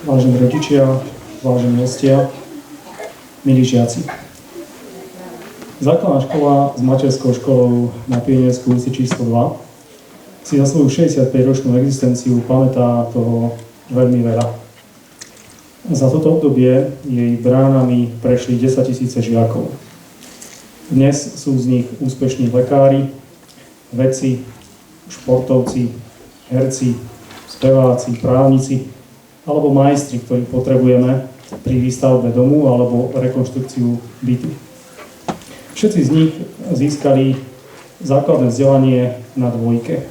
vážení rodičia, vážení hostia, milí žiaci. Základná škola s materskou školou na Pionierskej ulici číslo 2 si za svoju 65-ročnú existenciu pamätá toho veľmi veľa. Za toto obdobie jej bránami prešli 10 000 žiakov. Dnes sú z nich úspešní lekári, vedci, športovci, herci, speváci, právnici alebo majstri, ktorých potrebujeme pri výstavbe domu alebo rekonštrukciu bytu. Všetci z nich získali základné vzdelanie na dvojke.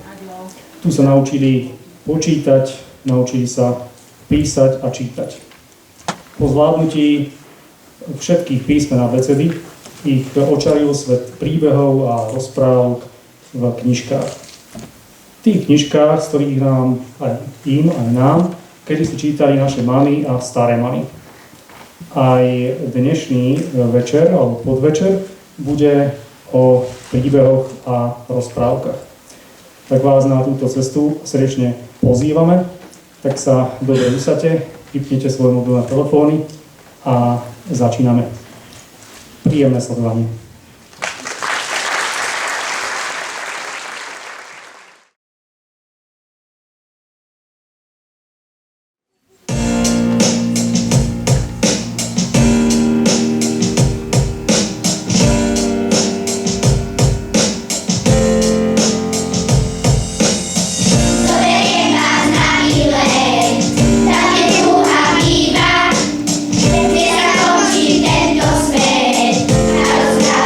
Tu sa naučili počítať, naučili sa písať a čítať. Po zvládnutí všetkých písmen a abecedy ich očaril svet príbehov a rozprávok v knižkách. V tých knižkách, z ktorých nám, aj im, aj nám, kedy si čítali naše mamy a staré mamy. Aj dnešný večer, alebo podvečer, bude o príbehoch a rozprávkach. Tak vás na túto cestu srdečne pozývame, tak sa dobre usadte, vypnite svoje mobilné telefóny a začíname. Príjemné sledovanie. Rozprávky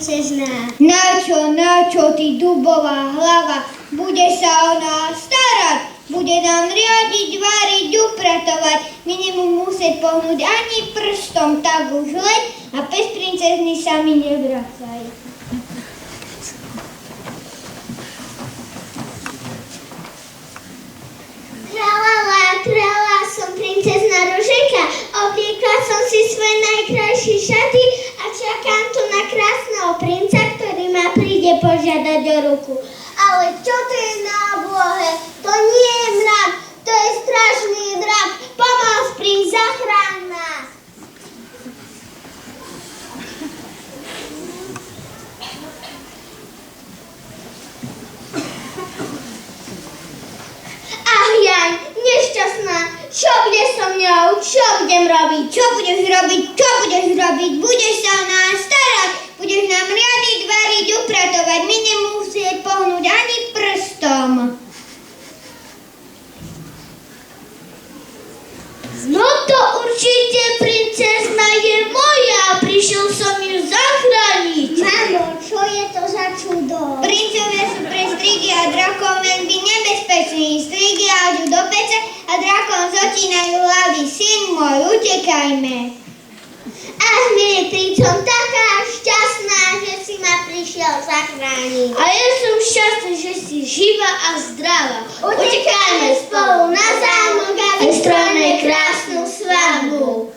princezná. Na čo, ty dubová hlava? Bude sa o nás starať, bude nám riadiť, variť, upratovať. My nemu musieť pohnúť ani prstom, tak už leď a pes princezny sa mi nevracaj. Kráľa, som princezna Ruženka, obliekla som si svoje najkrajšie šaty a čakám tu na krásneho princa, ktorý ma príde požiadať o ruku. Ale čo to je na oblohe? To nie je mrak, to je strašný drak. Pomoc, princ, zachráň nás. Jaj, nešťastná, čo bude so mňou, čo budem robiť, čo budeš robiť, budeš sa o nás starať, budeš nám riadiť, variť, upratovať, my nemusieť pohnúť ani prstom. No to určite princezna je moja, prišiel som ju zachrániť. Mamo, čo je to za čudo? Princovia sú pre strigy a drakov veľmi nebezpeční. Strigy háďu do pece a drakom zotínajú hlavy. Syn môj, utekajme. Ach, milý, som taká šťastná, že si ma prišiel zachrániť. A ja som šťastná, že si živá a zdravá. Utekajme spolu na zámok a vystrojme krásnu svadbu.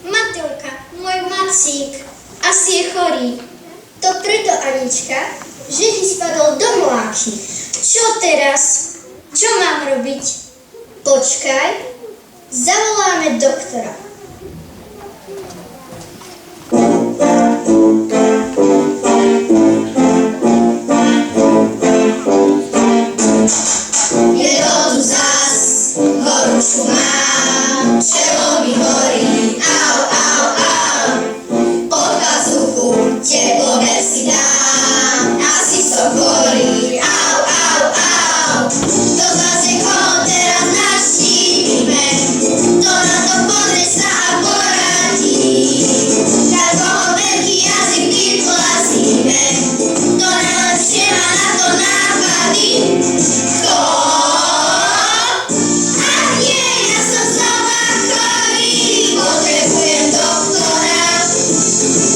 Matilka, môj Macík, asi je chorý. To preto, Anička, že ti spadol do mláky. Čo teraz? Čo mám robiť? Počkaj, zavoláme doktora. Je to tu zas, horúčku mám, čelo mi horí, au, au, au. Pod pazuchu teplo si dám, asi som chorý, au, au, au. To zase koho teraz naštívime, to na to pozrie sa a poradí. Tak koho veľký jazyk vytlazíme, to najlepšie má na to nápady. Kto? Ach nie, ja som znova chorý, potrebujem doktora.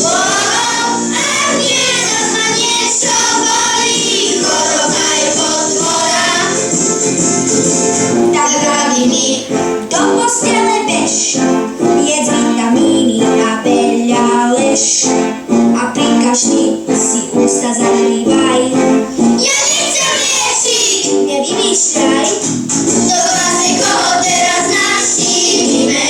Ach nie, zas ma niečo bolí, choroba je potvora. Tak vraví mi, do postele bež, jedz vitamíny a veľa lež. A pri kašli si ústa zakrývaj. Ja nechcem liečiť, nevymýšľaj, to zase koho teraz naštívime.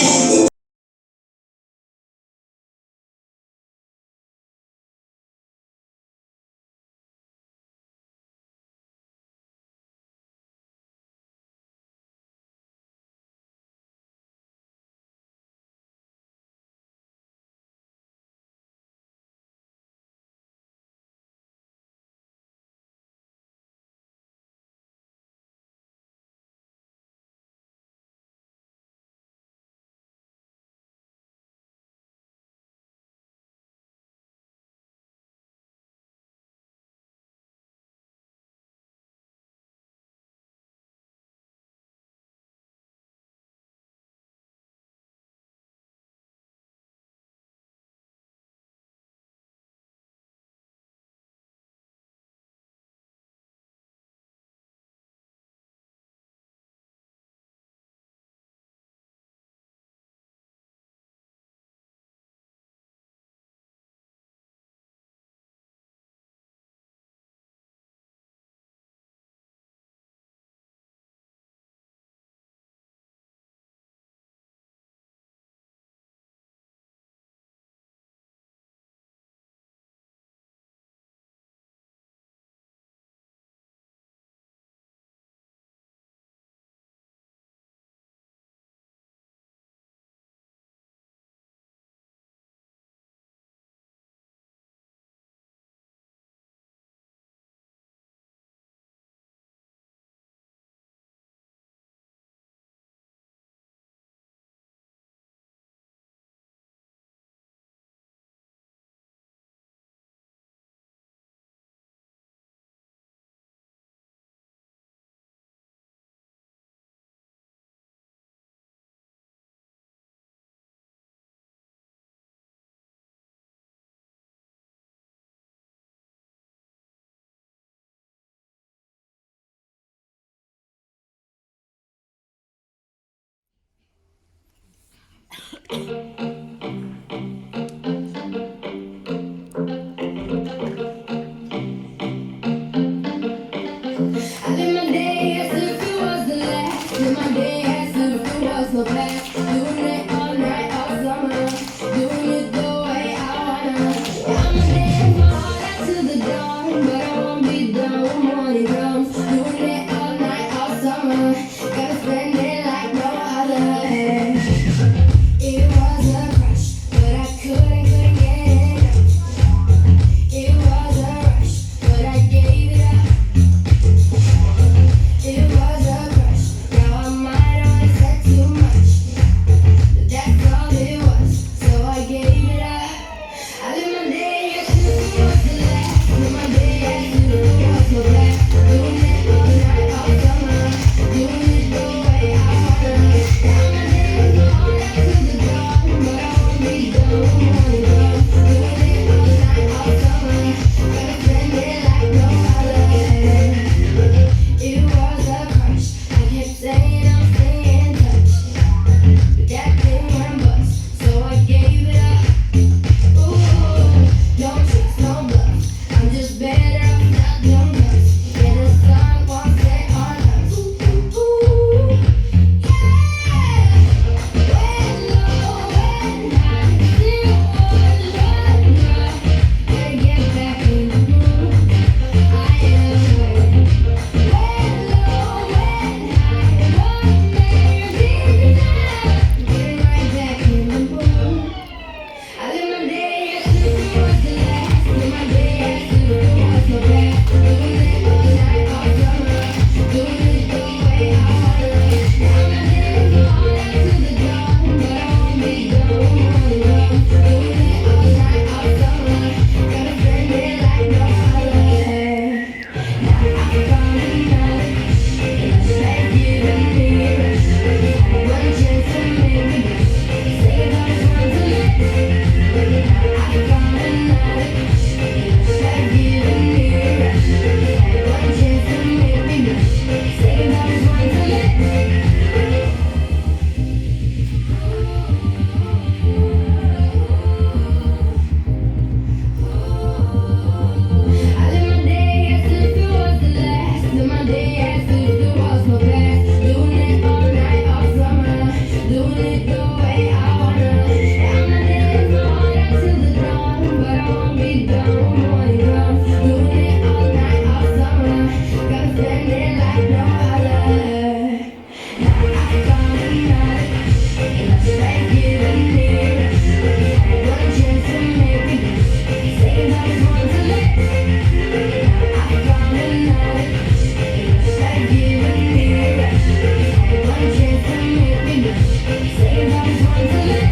doing it all night, all summer, doing it the way I wanna. I'ma dance my heart out to the dawn, but I won't be done when morning comes. Doing it all night, all summer, gotta spend it like no other. It was a crush, but I couldn't get enough. It was a rush, but I gave it up. It was a crush, now I might have said too much, but that's all it was, so I gave it up. I live my day as if it was the last, live my day as if it was so bad. Doing it all night, all summer, doing it the way I wanna. Now my days are all out to the dawn, but I won't be done when morning comes. Doing it all night, all summer, gotta spend it like no other. It was a crush, I kept saying I'll stay in touch, but that thing went bust, so I gave it up. Ooh, don't tricks, no bluff, I'm just better off without them cuffs. Yeah, the sun won't set on us. Ooh, yeah. When low, when high, still was running dry. Gotta get back in the mood. I am waiting. When low, when high, what made me deny? Getting right back in the mood. I live my day as if it was the last, live my day as if it was so bad. Doing it all night, all summer, doing it the way I wanna. Now my days are all out to the dawn, but I won't be done when morning comes. Doing it all night, all summer, gotta spend it like no other. Now I found another, and I tried giving me a rush. One chance to make me blush, say that I want to let. I found another, and I tried giving me a rush. One chance to make me blush, say that I want to let. I live my day as if it was the last, live my day as if there was no past. Doing it all night, all summer, doing it the way I wanna. And my days are all out till the dawn, but I won't be done when morning comes. Doing it all night, all summer, gotta spend it like no other. Now I found another, and I tried giving me a rush. One chance to make me blush, say that I want to let. I found another, and I tried giving me a rush. One chance to make me blush, say that I want to let.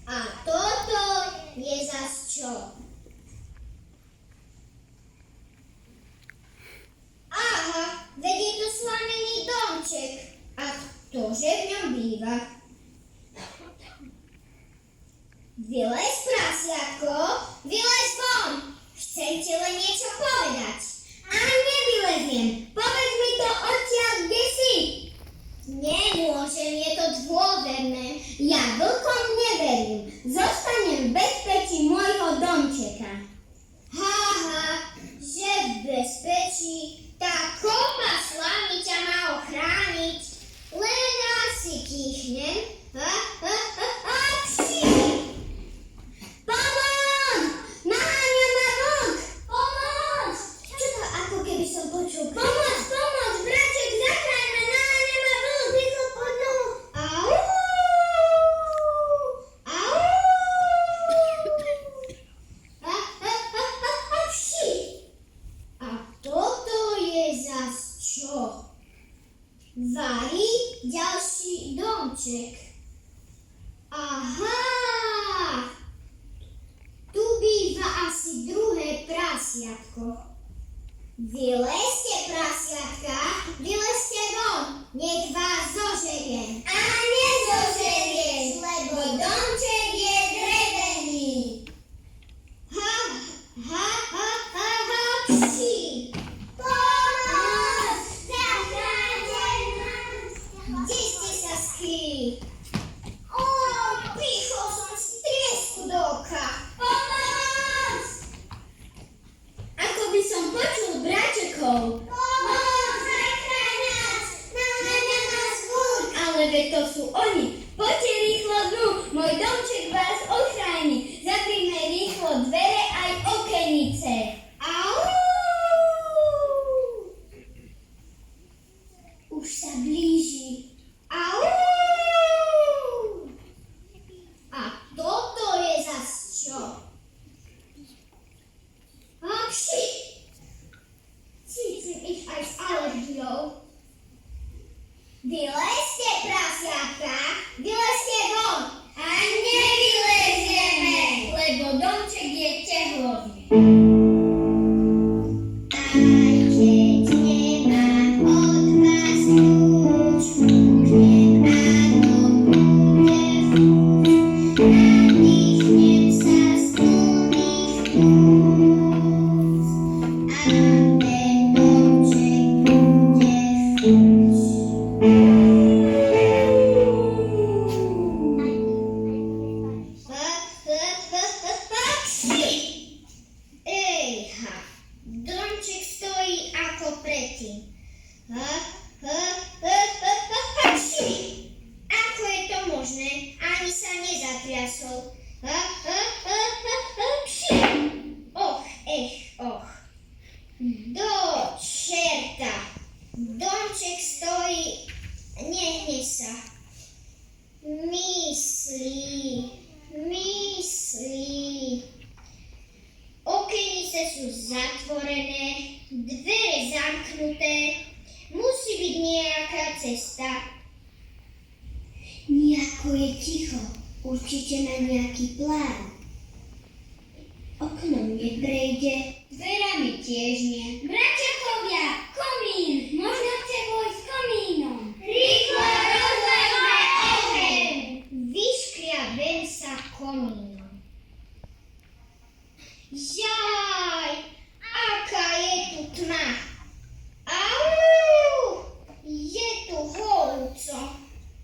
A toto je zas čo? Aha, veď je to slanený domček. A ktože v ňom býva? Vylez, prasiatko, vylez von! Chcem ti len niečo povedať. A nevyleziem, povedz mi to odtiaľ, kde si. Nemôžem, je to dôverné. Ja vlkom neverím. Zostanem v bezpečí môjho domčeka. Haha, že v bezpečí? Tá kopa slamy ťa má ochrániť. Len asi kýchnem. Aksi! domček. Aha! Tu býva asi druhé prasiatko. Vylezte, prasiatka, vylezte von, nech vás zožeriem. A nezožerieš, lebo domček je drevený. Ha, ha, ha, ha, ha, psi. Pomoc! Zachráňte nás! Kde ste sa skryli? Ó, pichol som si triesku do oka. Pomoc! Ako by som počul bráčekov. Pomoc! Zachráň nás! Naháňa nás von! Ale veď to sú oni. Poďte rýchlo dnu, môj domček vás ochráni. Zaprime rýchlo dvere aj okenice. Au! Už sa blíži. Au! A toto je zas čo? A psi! Cítim ich aj s alergiou. Vylezte, prasiatka! Vylezte von! A nevylezieme, lebo domček je tehlový. Aj keď nemám od vás kľúč, už ráno bude fúč. Nadýchnem sa z plných plúc a ten domček bude fúč. Ejha, domček stojí ako predtým. Ako je to možné? Ani sa nezatriasol. Och, och. Do čerta. Domček stojí, nehne sa. Myslí. Okenice sú zatvorené, dvere zamknuté. Musí byť nejaká cesta. Nejako je ticho. Určite má nejaký plán. Oknom neprejde, dverami tiež nie. Braťakovia, komín! Možno chce vojsť komínom. Rýchlo rozležme oheň! Vyškriabem sa komínom. Jaj, aká je tu tma. Au! Je tu horúco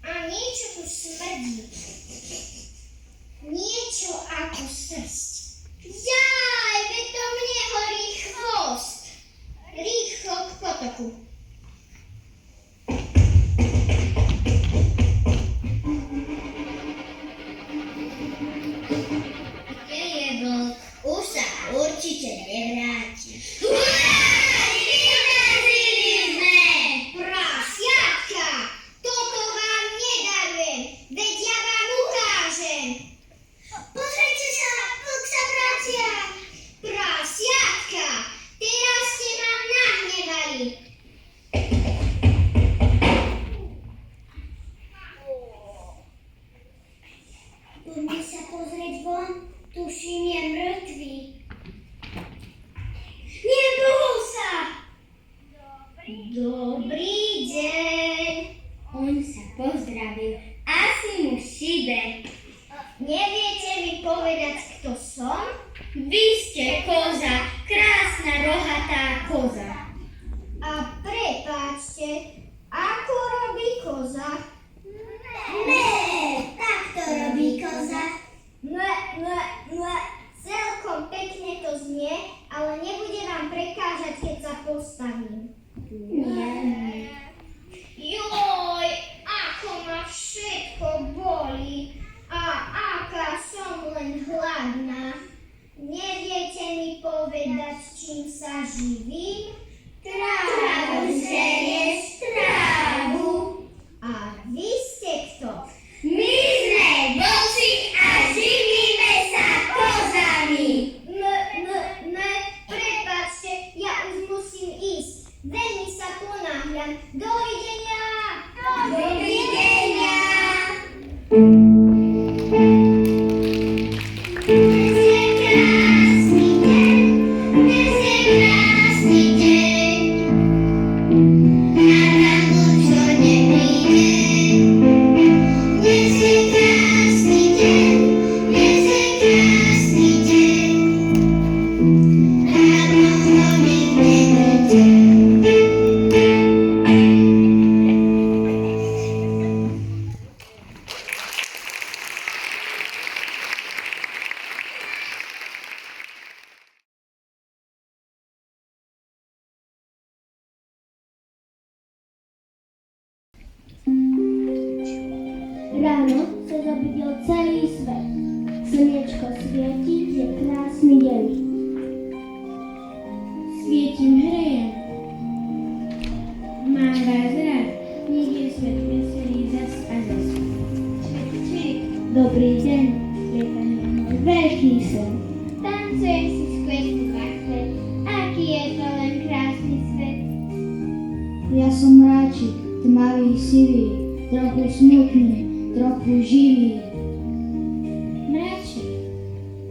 a niečo tu smrdí. Niečo ako srsť. Jaj, veď to mne horí chvost. Rýchlo k potoku. Kde je vlk? Už sa určite nevráti. Hurá! Vyrazili sme! Prasiatka! Toto vám nedarujem, veď ja vám ukážem. Pozrite sa, vlk sa vracia. Prasiatka! Teraz ste vám nahnevali. Poďme sa pozrieť von. Tuším, je mŕtvý. Nebol sa! Dobrý deň. On sa pozdravil. Asi mu šibe. Neviete mi povedať, kto som? Vy ste koza, krásna rohatá koza. A prepáčte, ako robí koza? Takto robí koza. Celkom pekne to znie, ale nebude vám prekážať, keď sa postavím. Joj, ako ma všetko bolí a aká som len hladná. Neviete mi povedať, čím sa živím? Trávu žerieš, trávu. A vy ste kto? My sme vlci a živíme sa kozami. Prepáčte, ja už musím ísť. Veľmi sa ponáhľam. Dovidenia! Dovidenia! Ráno sa zobudil celý svet. Slniečko svieti, je krásny deň. Svietim, hrejem. Mám vás rád. Nech je svet veselý zas a zas. Čvik, čvik. Dobrý deň. Lieta je môj veľký sen. Tancujem si z kvetku na kvet. Aký je to len krásny svet. Ja som mráčik, tmavý, sivý, trochu smutný, trochu živý. Mráčik,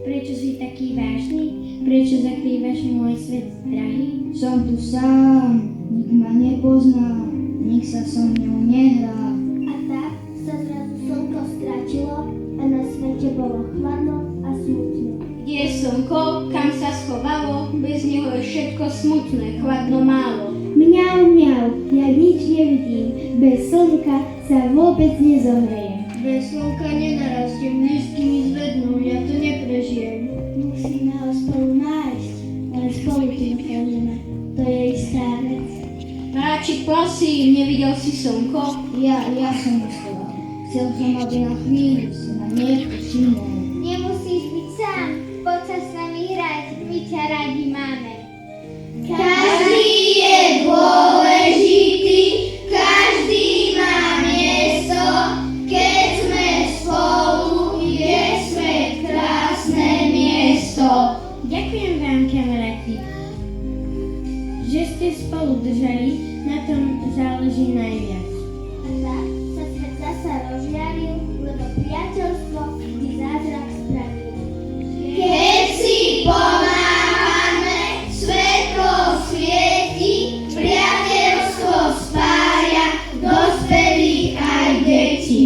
prečo si taký vážny? Prečo zakrývaš môj svet, drahý? Som tu sám, nik ma nepozná, nik sa so mnou nehrá. A tak sa zrazu slnko stratilo a na svete bolo chladno a smutno. Kde je slnko, kam sa schovalo? Bez neho je všetko smutné, chladno málo. Mňau, mňau, ja nič nevidím. Bez slnka sa vôbec nezohrejem. Bez slnka nenarastiem, lístky mi zvednú, ja to neprežijem. Musíme ho spolu nájsť, ale spolu tu nepôjdeme. To je istá vec. Mráčik, prosím, nevidel si slnko? Ja som myslela. Chcel som, aby na chvíľu si ma niekto všimol. Nemusíš byť sám, poď sa s nami hrať, my ťa radi máme. Každý je dôležitý, každý má miesto, keď sme spolu, je svet krásne miesto. Ďakujem vám, kamaráti, že ste spolu držali, na tom záleží najviac. A tak sa svet zasa rozžiaril, lebo priateľstvo vždy zázrak spravil. Keď si pomáhame, svetlo svieti, priateľstvo spája dospelých aj detí.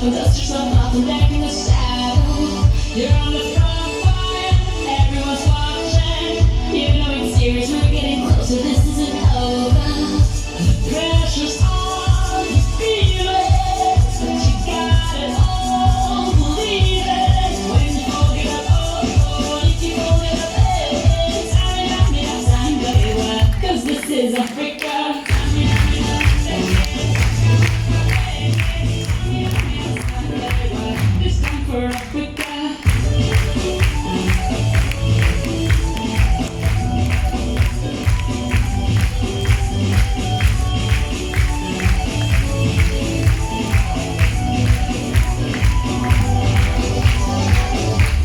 Dust yourself off and back in the saddle. You're on the front line, everyone's watching. You know it's serious, we're getting closer, this isn't over. The pressure's on, you feel it, but you got it all, believe it. When you hold it up, oh, you keep holding up, hey. Time, baby, what? 'Cause this is Africa. This time for Africa.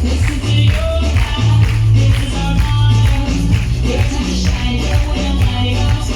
Listen to your path, this is our motto. Your time to shine, go where the light goes,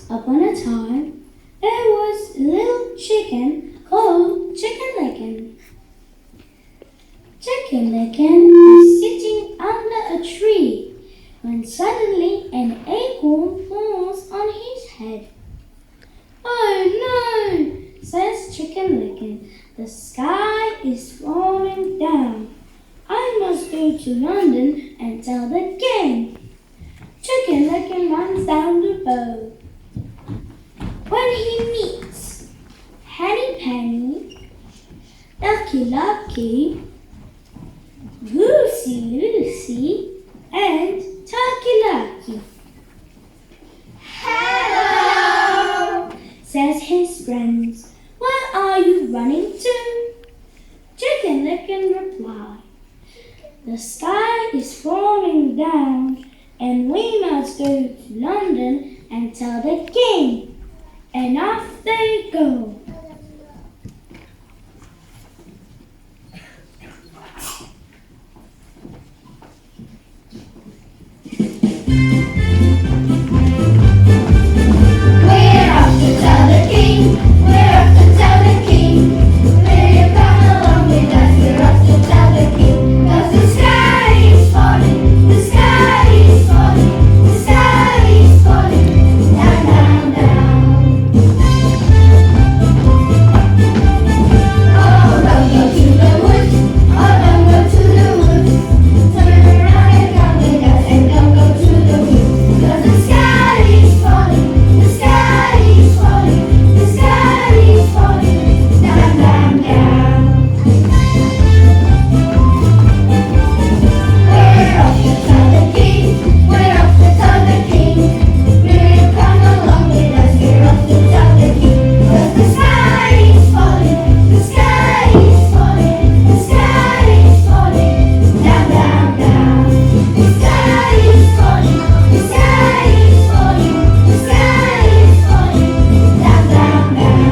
Upon a time, there was a little chicken called Chicken Licken. Chicken Licken was sitting under a tree when suddenly an acorn falls on his head. "Oh no," says Chicken Licken, "the sky is falling down. I must go to London and tell the king." Chicken Licken runs down the road. When he meets Henny Penny, Ducky Lucky, Goosey Lucy, and Turkey Lurkey. "Hello," says his friends. "Where are you running to?" Chicken Licken replied, "The sky is falling down, and we must go to London and tell the king." And off they go. We're off to tell the king. We're off to tell the king. Will you come along with us? We're off to tell the king. 'Cause the sky is falling. The sky is falling. The sky is falling. Down, down, down. Oh, don't go to the woods. Oh, don't go to the woods. Turn around and come with us and don't go to the woods. 'Cause the sky is falling. The sky is falling. The sky is falling. Down, down, down. We're off to tell the king. We're off to tell the king. Will you come along with us? We're off to tell the king. 'Cause the sky is falling. The sky is falling. The sky is falling. Down, down, down. The sky is falling. The sky is falling. The sky is falling. Down, down, down.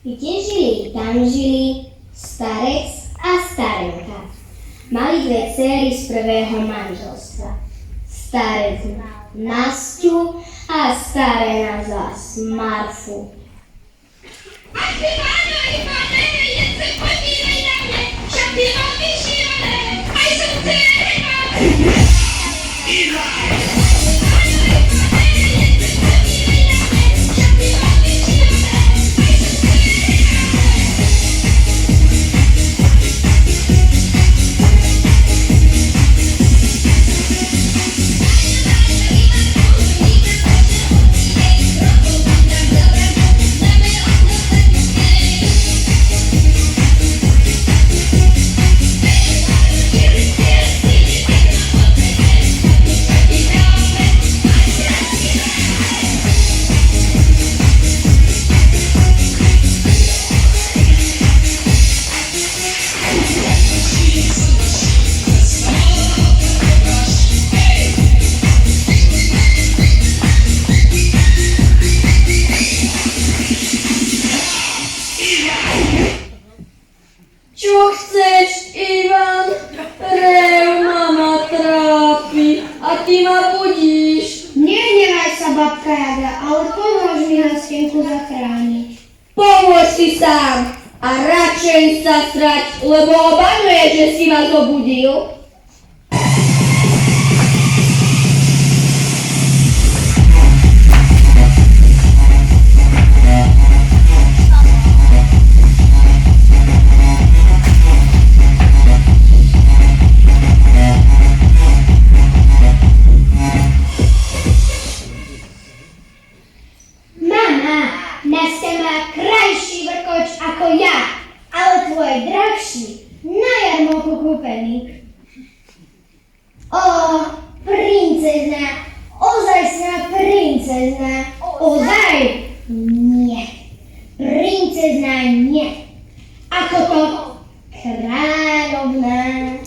Kde žili, tam žili starec a starenka. Mali dve dcery z prvého manželstva. Starec mal Nasťu a starena zas Marfu. Čo chceš, Ivan? Reuma ma trápi a ty ma budíš. Nehnevaj sa, babka Jaga, ale pomôž mi Hasienku zachrániť. Pomôž si sám a radšej sa srať, lebo obaňuje, že si ma zobudil. Mama, Nasťa má krajší vrkoč ako ja, ale tvoj drak princezná, ozajstná princezná, ozaj? Nie. Princezná nie. Ako to? Kráľovná.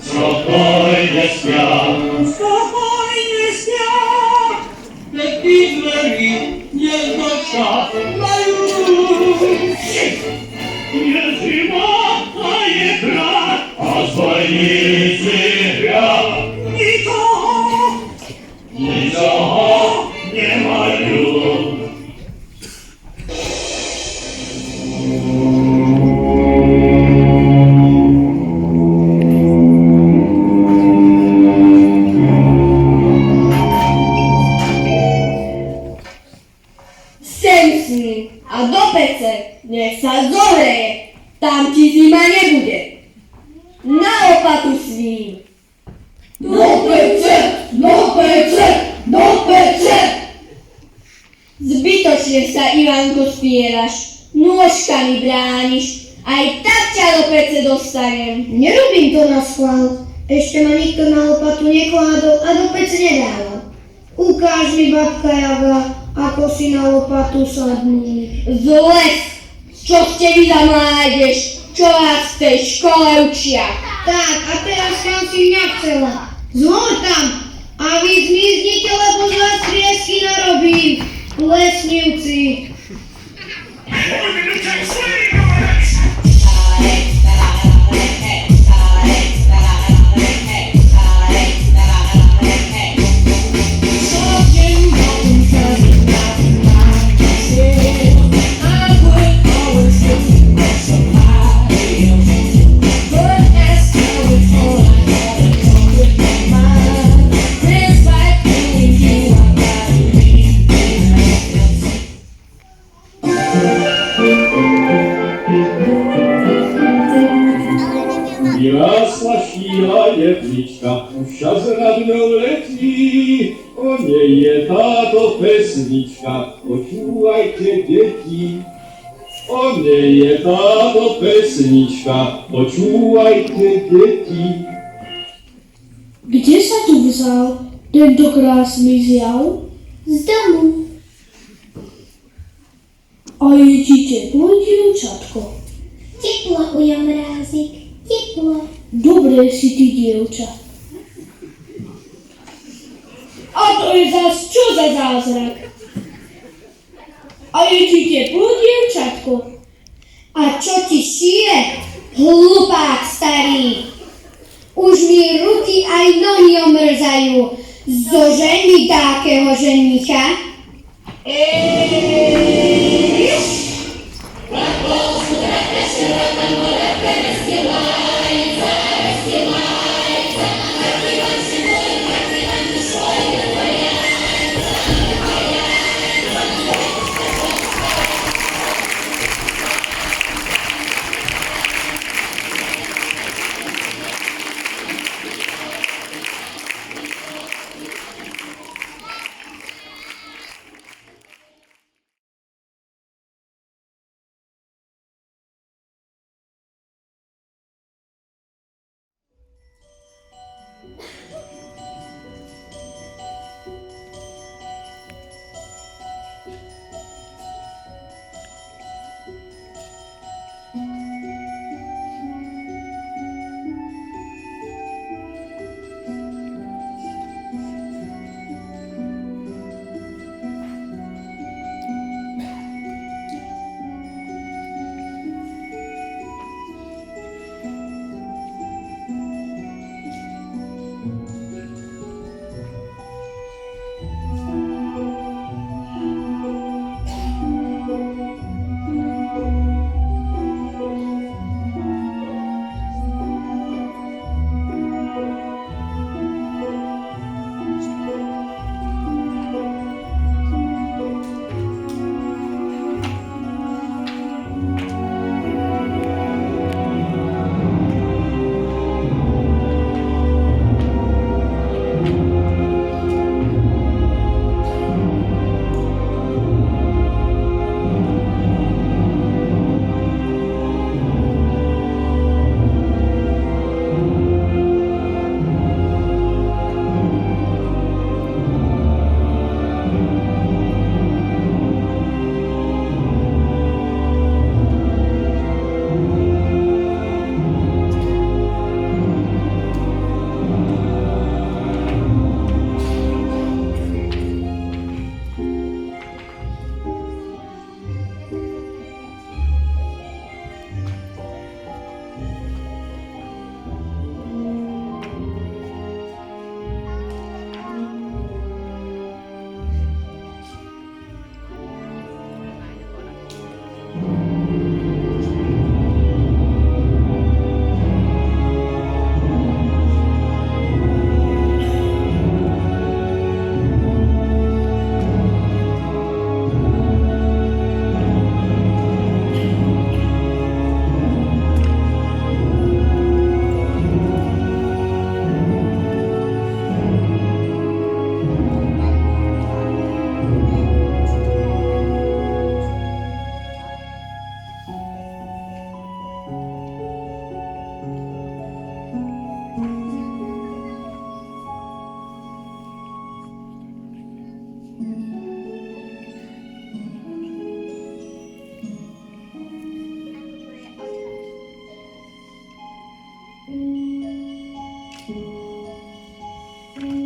Spokojnie śpia, lekki drzwi, niezno czas na już. Nie zima, a je brak, a zwolnicy brak. Nikogo nie ma już. Sem s ním a do pece, nech sa zohreje, tam ti zima nebude. Na opatu s ním. Do pece, do pece, do pece. Zbytočne sa, Ivanko, spieraš, nôžkami brániš, aj tak ťa do pece dostanem. Nerobím to na schvál. Ešte ma nikto na lopatu nekládol a do pece nedával. Ukáž mi, babka Jaga, ako si na lopatu sadnú. Zles, čo ste vy tam nájdeš, čo vás v tej škole učia. Tak, a teraz som si nechcela. Zhor tam a vy zmiznite, lebo z vás triesky narobím. Lesnivci. Jasna siła jewniczka, wsia z radną leci, o niej je tato pesniczka, poczułajcie dzieci. O niej je tato pesniczka, poczułajcie dzieci. Kde sa tu vzal tento krásny zjav? Z domu. A je ti teplo, dievčatko? Teplo, ujo mrázik. Teplo. Dobré si ty, dievča. A to je zas čo za zázrak? A je ti teplo, dievčatko? A čo ti šije? Hlupák starý. Už mi ruky aj nohy omrzajú. Zožeň mi takého ženicha. Thank